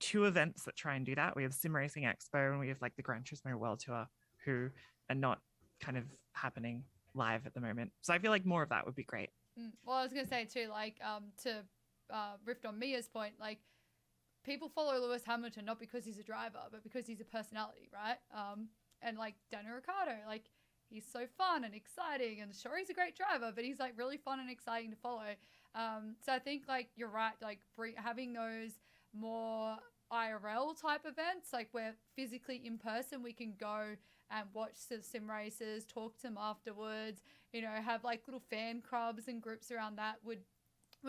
2 events that try and do that. We have Sim Racing Expo, and we have like the Gran Turismo World Tour, who are not kind of happening live at the moment. So I feel like more of that would be great. Well, I was gonna say too, like, to riff on Mia's point, like, people follow Lewis Hamilton not because he's a driver, but because he's a personality, right? And like Daniel Ricciardo, like, he's so fun and exciting, and sure, he's a great driver, but he's like really fun and exciting to follow. So I think, like, you're right, like having those more IRL type events, like where physically in person we can go and watch the sim races, talk to them afterwards, you know, have like little fan clubs and groups around that would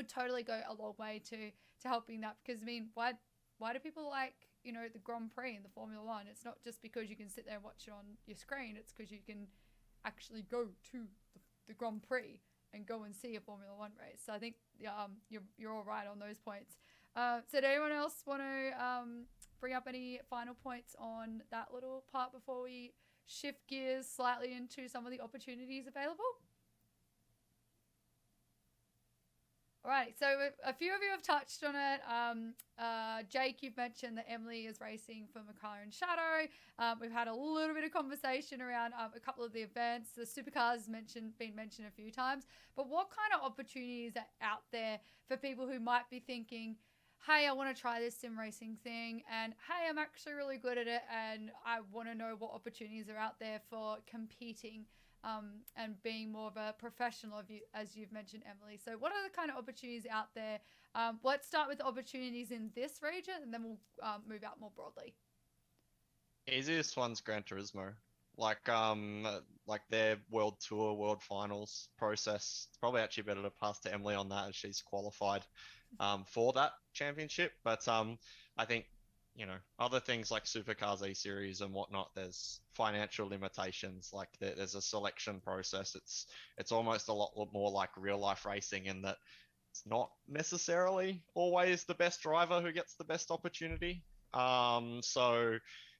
totally go a long way to helping that. Because I mean, why do people like, you know, the Grand Prix and the Formula One? It's not just because you can sit there and watch it on your screen, it's because you can actually go to the Grand Prix and go and see a Formula One race. So I think you're all right on those points. So did anyone else want to bring up any final points on that little part before we shift gears slightly into some of the opportunities available? All right, so a few of you have touched on it. Jake, you've mentioned that Emily is racing for McLaren Shadow. We've had a little bit of conversation around a couple of the events. The supercars been mentioned a few times. But what kind of opportunities are out there for people who might be thinking, hey, I want to try this sim racing thing, and hey, I'm actually really good at it, and I want to know what opportunities are out there for competing and being more of a professional, as you've mentioned, Emily. So what are the kind of opportunities out there? Let's start with the opportunities in this region, and then we'll move out more broadly. Easiest one's Gran Turismo. Like their World Tour, World Finals process. It's probably actually better to pass to Emily on that, as she's qualified for that championship. But I think, you know, other things like Supercars E Series and whatnot, there's financial limitations. Like there's a selection process. It's almost a lot more like real life racing in that it's not necessarily always the best driver who gets the best opportunity. So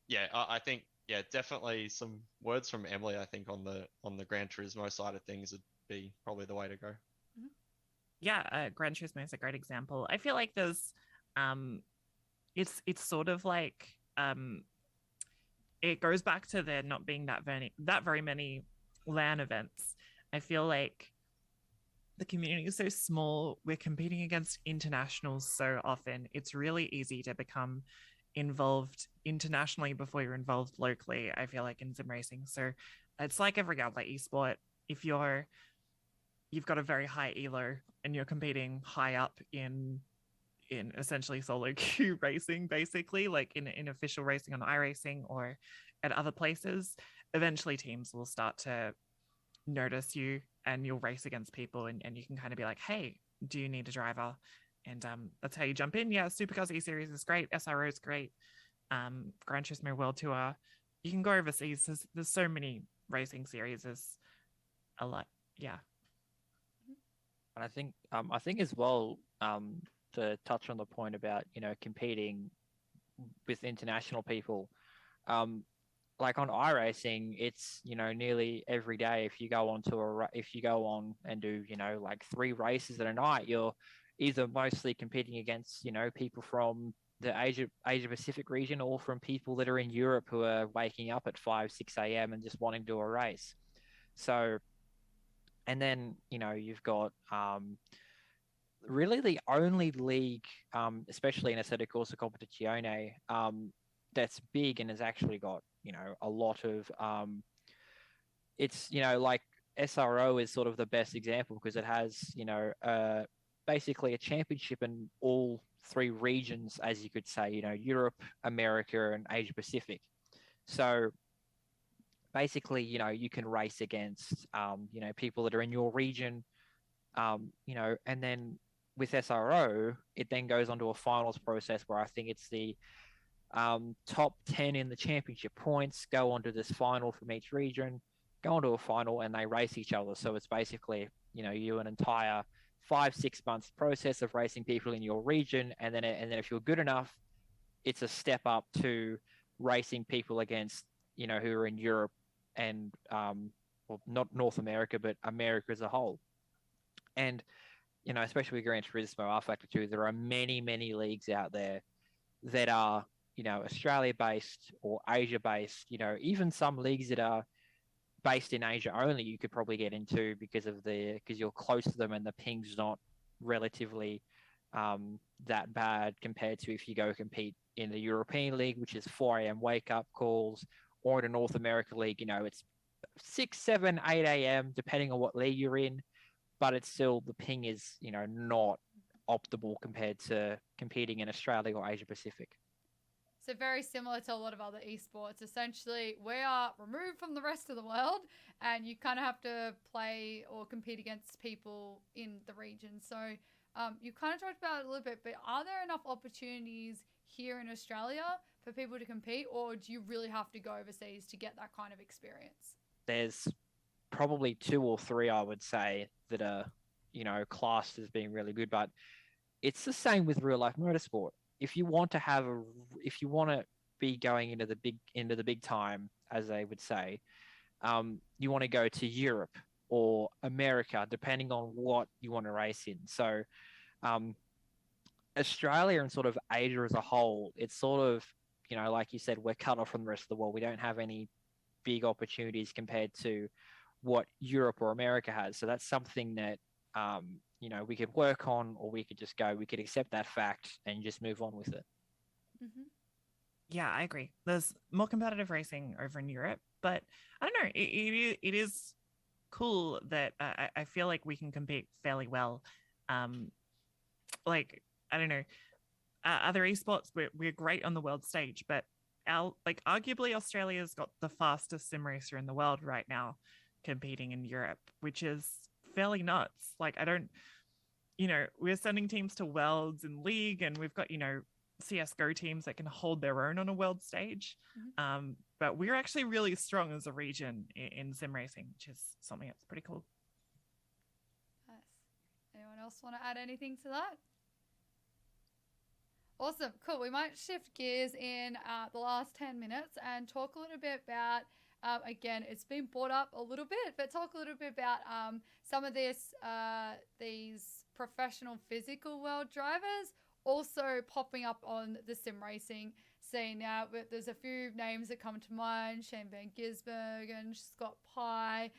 yeah, I think, yeah, definitely some words from Emily, I think, on the Gran Turismo side of things would be probably the way to go. Yeah, Gran Turismo is a great example. I feel like there's it's sort of like it goes back to there not being that very many LAN events. I feel like the community is so small. We're competing against internationals so often. It's really easy to become involved internationally before you're involved locally, I feel like, in sim racing. So it's like every other esport. If you've got a very high elo and you're competing high up in essentially solo queue racing, basically, like in official racing on iRacing or at other places, eventually teams will start to notice you and you'll race against people, and you can kind of be like, hey, do you need a driver? And that's how you jump in. Yeah, Supercars E Series is great. SRO is great. Gran Turismo World Tour. You can go overseas. There's so many racing series. There's a lot. Yeah. And I think as well, to touch on the point about, you know, competing with international people, like on iRacing, it's, you know, nearly every day. If you go on and do, you know, like 3 races at a night, you're either mostly competing against, you know, people from the Asia Pacific region, or from people that are in Europe who are waking up at 5, 6 a.m. and just wanting to do a race. So, and then, you know, you've got really the only league, especially in Assetto Corsa Competizione, that's big and has actually got, you know, a lot of, it's, you know, like SRO is sort of the best example because it has, you know, basically a championship in all 3 regions, as you could say, you know, Europe, America, and Asia Pacific. So basically, you know, you can race against, you know, people that are in your region, you know, and then with SRO, it then goes on to a finals process where I think it's the top 10 in the championship points go onto this final from each region, go onto a final, and they race each other. So it's basically, you know, you an entire 5-6 months process of racing people in your region, and then if you're good enough, it's a step up to racing people against, you know, who are in Europe and well, not North America, but America as a whole. And, you know, especially with Gran Turismo rFactor 2, there are many leagues out there that are, you know, Australia based or Asia based. You know, even some leagues that are based in Asia only, you could probably get into because you're close to them and the ping's not relatively that bad compared to if you go compete in the European League, which is 4 a.m. wake up calls, or in a North America League, you know, it's 6, 7, 8 a.m. depending on what league you're in, but it's still, the ping is, you know, not optimal compared to competing in Australia or Asia Pacific. So very similar to a lot of other esports. Essentially, we are removed from the rest of the world, and you kind of have to play or compete against people in the region. So you kind of talked about it a little bit, but are there enough opportunities here in Australia for people to compete, or do you really have to go overseas to get that kind of experience? There's probably 2 or 3, I would say, that are, you know, classed as being really good, but it's the same with real life motorsport. If you want to be going into the big time, as they would say, you want to go to Europe or America, depending on what you want to race in. So Australia and sort of Asia as a whole, it's sort of, like you said, we're cut off from the rest of the world. We don't have any big opportunities compared to what Europe or America has. So that's something that, we could work on, or we could accept that fact and just move on with it. Mm-hmm. Yeah, I agree. There's more competitive racing over in Europe, but I don't know. It is cool that I feel like we can compete fairly well. Like, I don't know, other esports, we're great on the world stage, but arguably Australia's got the fastest sim racer in the world right now competing in Europe, which is fairly nuts. Like, I don't, we're sending teams to worlds and league, and we've got, CSGO teams that can hold their own on a world stage. Mm-hmm. But we're actually really strong as a region in sim racing, which is something that's pretty cool. Nice. Anyone else want to add anything to that? Awesome. Cool. We might shift gears in the last 10 minutes and talk a little bit about, again, it's been brought up a little bit, but talk a little bit about some of these professional physical world drivers also popping up on the sim racing scene now. There's a few names that come to mind: Shane Van Gisbergen, Scott Pye,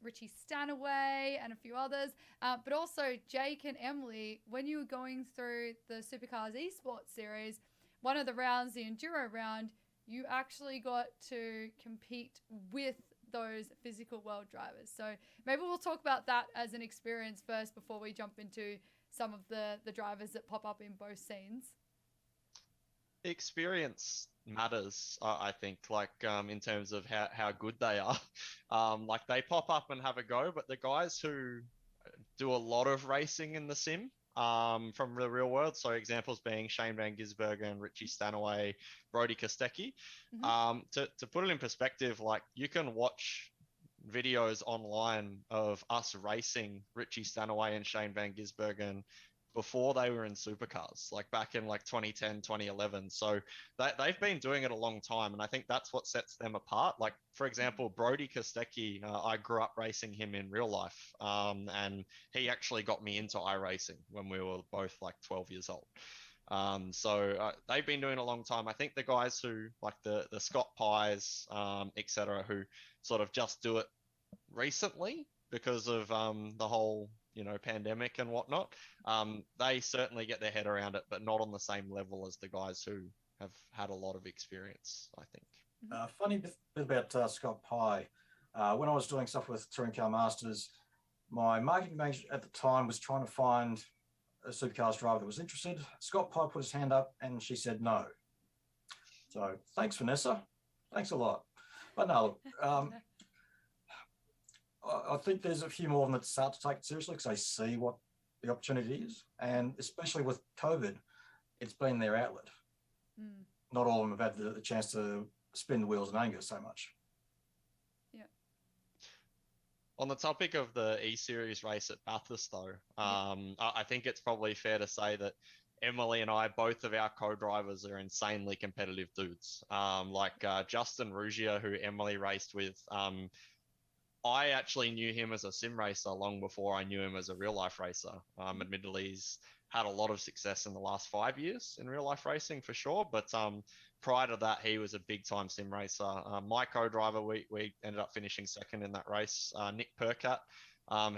Richie Stanaway, and a few others. But also Jake and Emily, when you were going through the Supercars Esports series, one of the rounds, the Enduro round, you actually got to compete with those physical world drivers. So maybe we'll talk about that as an experience first before we jump into some of the drivers that pop up in both scenes. Experience matters, I think, like in terms of how good they are. Like, they pop up and have a go, but the guys who do a lot of racing in the sim from the real world, so examples being Shane Van Gisbergen, Richie Stanaway, Brody Kostecki, to put it in perspective, like, you can watch videos online of us racing Richie Stanaway and Shane Van Gisbergen before they were in supercars, like back in like 2010, 2011. So they've been doing it a long time, and I think that's what sets them apart. Like, for example, Brody Kostecki, I grew up racing him in real life, and he actually got me into iRacing when we were both like 12 years old. So they've been doing it a long time. I think the guys who, like the Scott Pies, etc., who sort of just do it recently because of the whole pandemic and whatnot, they certainly get their head around it, but not on the same level as the guys who have had a lot of experience, I think. Funny bit about Scott Pye. When I was doing stuff with Touring Car Masters, my marketing manager at the time was trying to find a supercars driver that was interested. Scott Pye put his hand up and she said no. So thanks, Vanessa. Thanks a lot. But no, I think there's a few more of them that start to take it seriously because they see what the opportunity is. And especially with COVID, it's been their outlet. Not all of them have had the chance to spin the wheels in anger so much. Yeah. On the topic of the E-Series race at Bathurst, though, I think it's probably fair to say that Emily and I, both of our co-drivers, are insanely competitive dudes. Justin Ruggia, who Emily raced with, I actually knew him as a sim racer long before I knew him as a real life racer. Admittedly, he's had a lot of success in the last 5 years in real life racing for sure. But prior to that, he was a big time sim racer. My co-driver, we ended up finishing second in that race. Nick Percat,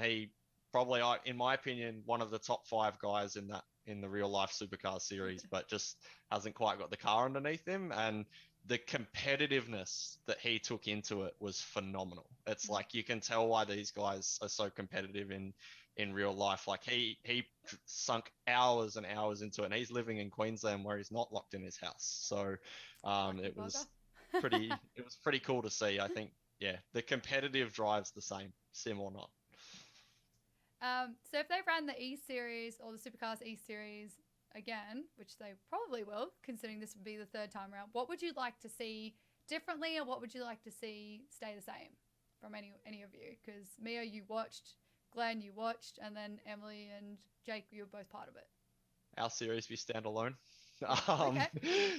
he probably, in my opinion, one of the top 5 guys in the real life supercar series, but just hasn't quite got the car underneath him. And the competitiveness that he took into it was phenomenal. It's like, you can tell why these guys are so competitive in real life. Like, he sunk hours and hours into it, and he's living in Queensland where he's not locked in his house. So it was pretty cool to see. I think, yeah, the competitive drive's the same, sim or not. So if they ran the E-Series or the Supercars E-Series again, which they probably will, considering this would be the 3rd time around, what would you like to see differently, or what would you like to see stay the same from any of you? Because Mia, you watched, Glenn, you watched, and then Emily and Jake, you were both part of it. Our series be standalone. Okay.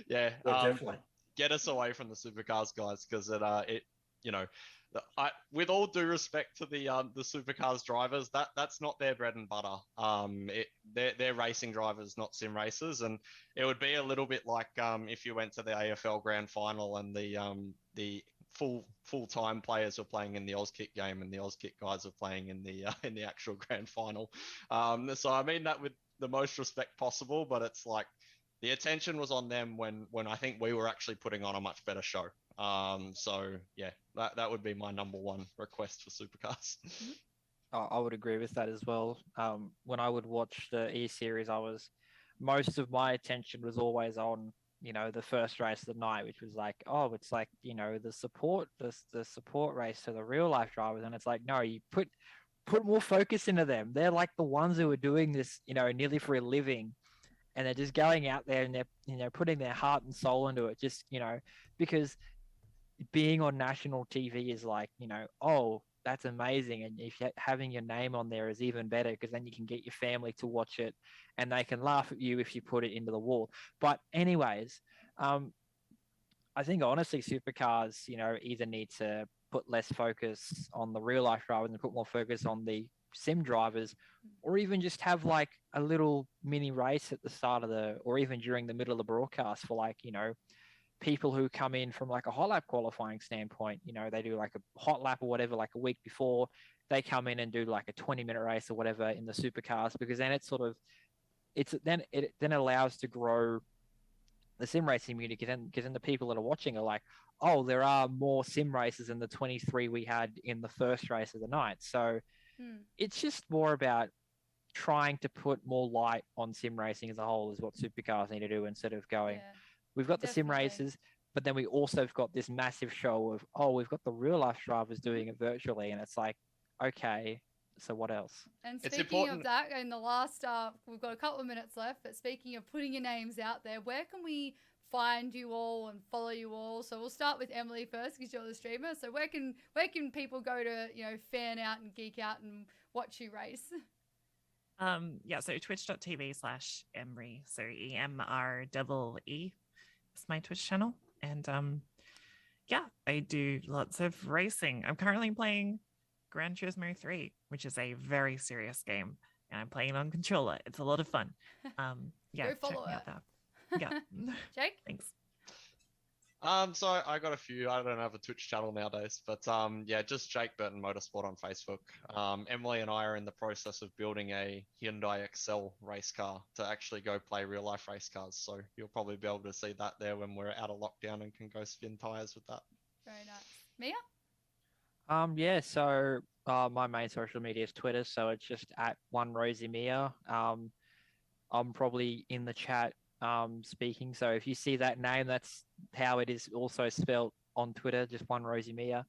Yeah, Definitely. get us away from the supercars, guys, because it you know, with all due respect to the supercars drivers, that's not their bread and butter. They're racing drivers, not sim racers, and it would be a little bit like if you went to the AFL Grand Final and the full-time players were playing in the Auskick game and the Auskick guys were playing in the actual Grand Final. So I mean that with the most respect possible, but it's like the attention was on them when I think we were actually putting on a much better show. So yeah, that would be my number one request for supercars. I would agree with that as well. When I would watch the E series, most of my attention was always on, the first race of the night, which was like, oh, it's like, the support race to the real life drivers. And it's like, no, you put more focus into them. They're like the ones who are doing this, nearly for a living. And they're just going out there and they're, putting their heart and soul into it. Just, because being on national TV is like, oh, that's amazing. And if having your name on there is even better, because then you can get your family to watch it and they can laugh at you if you put it into the wall. But anyways, I think honestly, supercars, either need to put less focus on the real life drivers and put more focus on the sim drivers, or even just have like a little mini race at the start or even during the middle of the broadcast for like, people who come in from like a hot lap qualifying standpoint. They do like a hot lap or whatever, like a week before they come in and do like a 20-minute race or whatever in the supercars, because then it allows to grow the sim racing community, because then the people that are watching are like, oh, there are more sim races than the 23 we had in the first race of the night. So it's just more about trying to put more light on sim racing as a whole is what supercars need to do, instead of going, we've got the sim races, but then we also have got this massive show of, oh, we've got the real life drivers doing it virtually. And it's like, okay, so what else? And speaking of that, in the last, we've got a couple of minutes left, but speaking of putting your names out there, where can we find you all and follow you all? So we'll start with Emily first, because you're the streamer. So where can people go to, fan out and geek out and watch you race? So twitch.tv/Emre, so EMREE is my Twitch channel. And I do lots of racing. I'm currently playing Gran Turismo 3, which is a very serious game, and I'm playing on controller. It's a lot of fun. Go follow check me out there. Yeah. Jake? Thanks. So I got a few. I don't have a Twitch channel nowadays, but just Jake Burton Motorsport on Facebook. Emily and I are in the process of building a Hyundai Excel race car to actually go play real life race cars. So you'll probably be able to see that there when we're out of lockdown and can go spin tires with that. Very nice. Mia? So my main social media is Twitter, so it's just at @1rosymia. I'm probably in the chat speaking, so if you see that name, that's how it is also spelled on Twitter, just 1rosymia.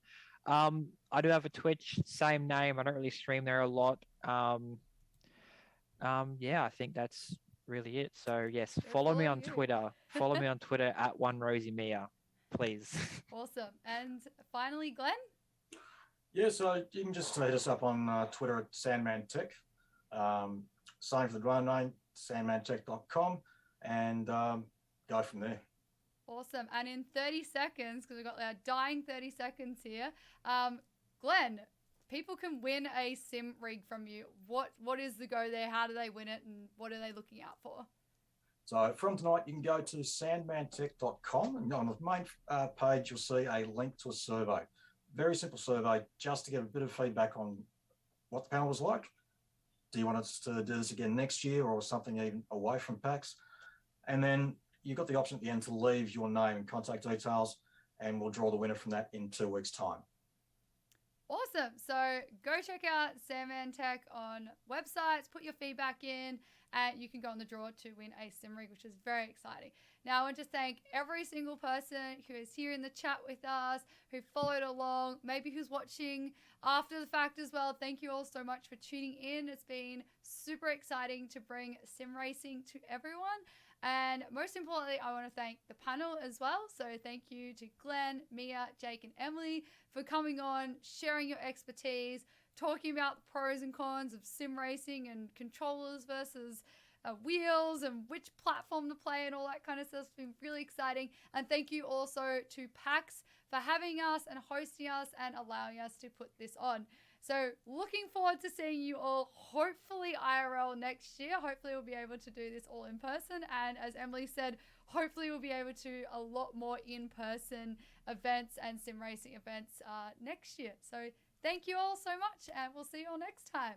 I do have a Twitch, same name. I don't really stream there a lot. I think that's really it. So yes, follow me on Twitter. Follow me on Twitter at 1rosymia, please. Awesome. And finally, Glenn? Yeah, so you can just hit us up on Twitter at Sandman Tech. Sign for the domain name, sandmantech.com, and go from there. Awesome. And in 30 seconds, because we've got our dying 30 seconds here, Glenn, people can win a sim rig from you. What is the go there? How do they win it? And what are they looking out for? So from tonight, you can go to sandmantech.com, and on the main page, you'll see a link to a survey. Very simple survey, just to get a bit of feedback on what the panel was like. Do you want us to do this again next year, or something even away from PAX? And then you've got the option at the end to leave your name and contact details, and we'll draw the winner from that in 2 weeks' time. Awesome. So go check out Sandman Tech on websites, put your feedback in, and you can go on the draw to win a sim rig, which is very exciting. Now, I want to thank every single person who is here in the chat with us, who followed along, maybe who's watching after the fact as well. Thank you all so much for tuning in. It's been super exciting to bring sim racing to everyone. And most importantly, I want to thank the panel as well. So thank you to Glenn, Mia, Jake, and Emily for coming on, sharing your expertise, talking about the pros and cons of sim racing and controllers versus wheels and which platform to play and all that kind of stuff. It's been really exciting. And thank you also to PAX for having us and hosting us and allowing us to put this on. So looking forward to seeing you all, hopefully IRL next year. Hopefully we'll be able to do this all in person. And as Emily said, hopefully we'll be able to a lot more in-person events and sim racing events next year. So thank you all so much, and we'll see you all next time.